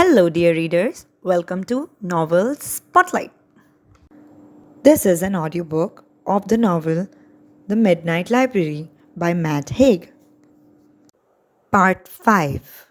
Hello, dear readers. Welcome to Novel Spotlight. This is an audiobook of the novel The Midnight Library by Matt Haig. Part 5.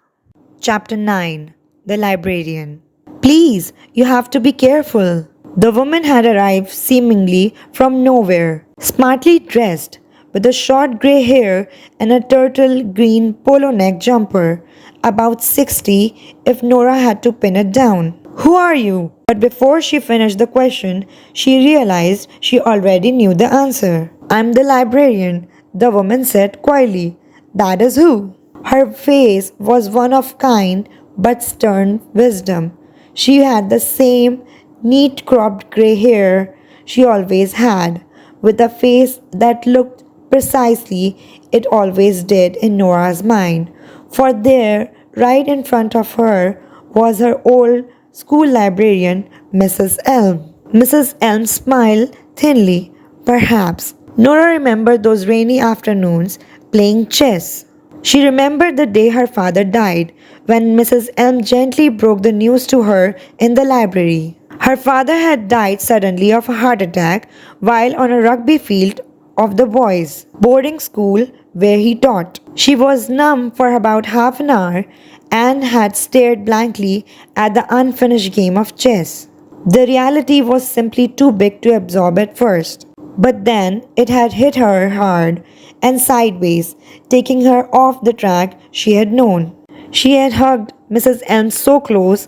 Chapter 9. The Librarian. Please, you have to be careful. The woman had arrived seemingly from nowhere, smartly dressed, with a short grey hair and a turtle green polo neck jumper, about 60 if Nora had to pin it down. Who are you? But before she finished the question, she realized she already knew the answer. I'm the librarian, the woman said quietly. That is who? Her face was one of kind but stern wisdom. She had the same neat cropped grey hair she always had, with a face that looked precisely it always did in Nora's mind. For there, right in front of her, was her old school librarian, Mrs. Elm. Mrs. Elm smiled thinly. Perhaps Nora remembered those rainy afternoons playing chess. She remembered the day her father died, when Mrs. Elm gently broke the news to her in the library. Her father had died suddenly of a heart attack while on a rugby field of the boys' boarding school where he taught. She was numb for about half an hour and had stared blankly at the unfinished game of chess. The reality was simply too big to absorb at first. But then it had hit her hard and sideways, taking her off the track she had known. She had hugged Mrs. Elm so close,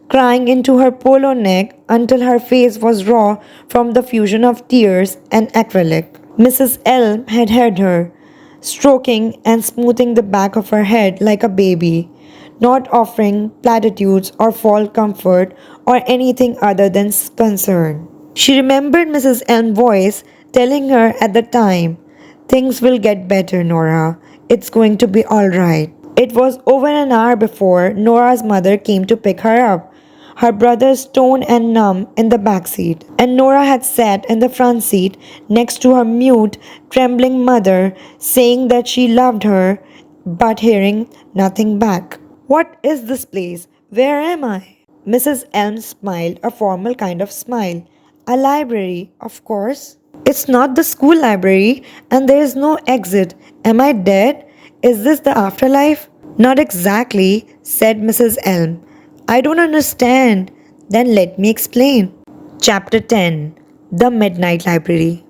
crying into her polo neck until her face was raw from the fusion of tears and acrylic. Mrs. Elm had heard her, stroking and smoothing the back of her head like a baby, not offering platitudes or false comfort or anything other than concern. She remembered Mrs. Elm's voice telling her at the time, "Things will get better, Nora. It's going to be all right." It was over an hour before Nora's mother came to pick her up, her brother stone and numb in the back seat, and Nora had sat in the front seat next to her mute, trembling mother, saying that she loved her, but hearing nothing back. "What is this place? Where am I?" Mrs. Elm smiled, a formal kind of smile. "A library, of course." "It's not the school library, and there is no exit. Am I dead? Is this the afterlife?" "Not exactly," said Mrs. Elm. "I don't understand." "Then let me explain." Chapter 10. The Midnight Library.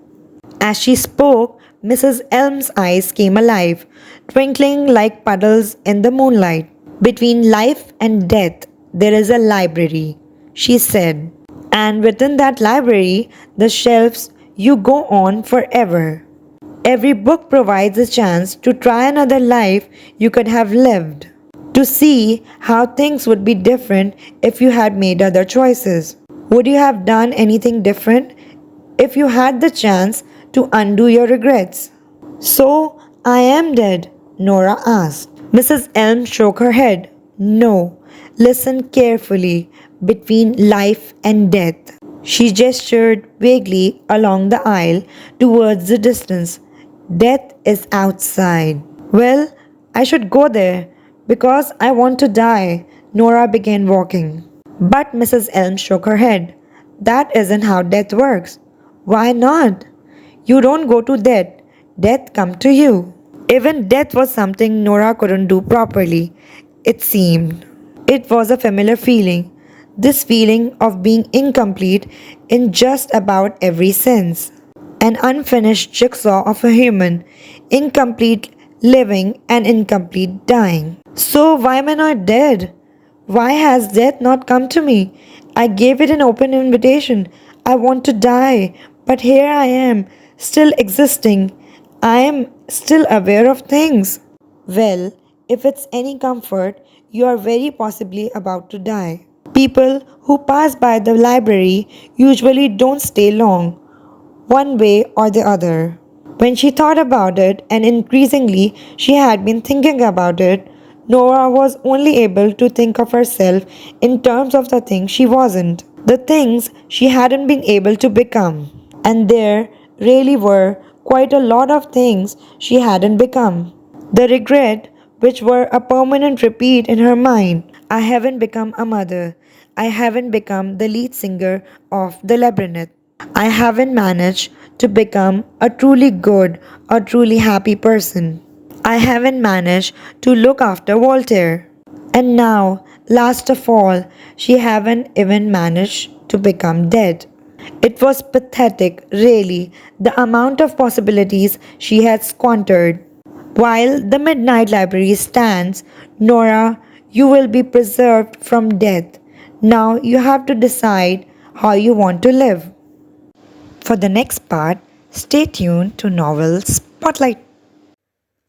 As she spoke, Mrs. Elm's eyes came alive, twinkling like puddles in the moonlight. "Between life and death, there is a library," she said. "And within that library, the shelves you go on forever. Every book provides a chance to try another life you could have lived, to see how things would be different if you had made other choices. Would you have done anything different if you had the chance to undo your regrets?" "So, I am dead?" Nora asked. Mrs. Elm shook her head. "No. Listen carefully. Between life and death." She gestured vaguely along the aisle towards the distance. "Death is outside." "Well, I should go there because I want to die." Nora began walking. But Mrs. Elm shook her head. "That isn't how death works." "Why not?" "You don't go to death. Death comes to you." Even death was something Nora couldn't do properly, it seemed. It was a familiar feeling, this feeling of being incomplete in just about every sense. An unfinished jigsaw of a human, incomplete living and incomplete dying. So why am I not dead? Why has death not come to me? I gave it an open invitation. I want to die, but here I am, still existing. I am still aware of things. Well, if it's any comfort, you are very possibly about to die. People who pass by the library usually don't stay long, one way or the other. When she thought about it, and increasingly she had been thinking about it, Nora was only able to think of herself in terms of the things she wasn't, the things she hadn't been able to become. And there really were quite a lot of things she hadn't become. The regret, which were a permanent repeat in her mind. I haven't become a mother. I haven't become the lead singer of The Labyrinth. I haven't managed to become a truly good or truly happy person. I haven't managed to look after Voltaire. And now, last of all, she haven't even managed to become dead. It was pathetic, really, the amount of possibilities she had squandered. While the Midnight Library stands, Nora, you will be preserved from death. Now you have to decide how you want to live. For the next part, stay tuned to Novel Spotlight.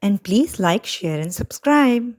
And please like, share, and subscribe.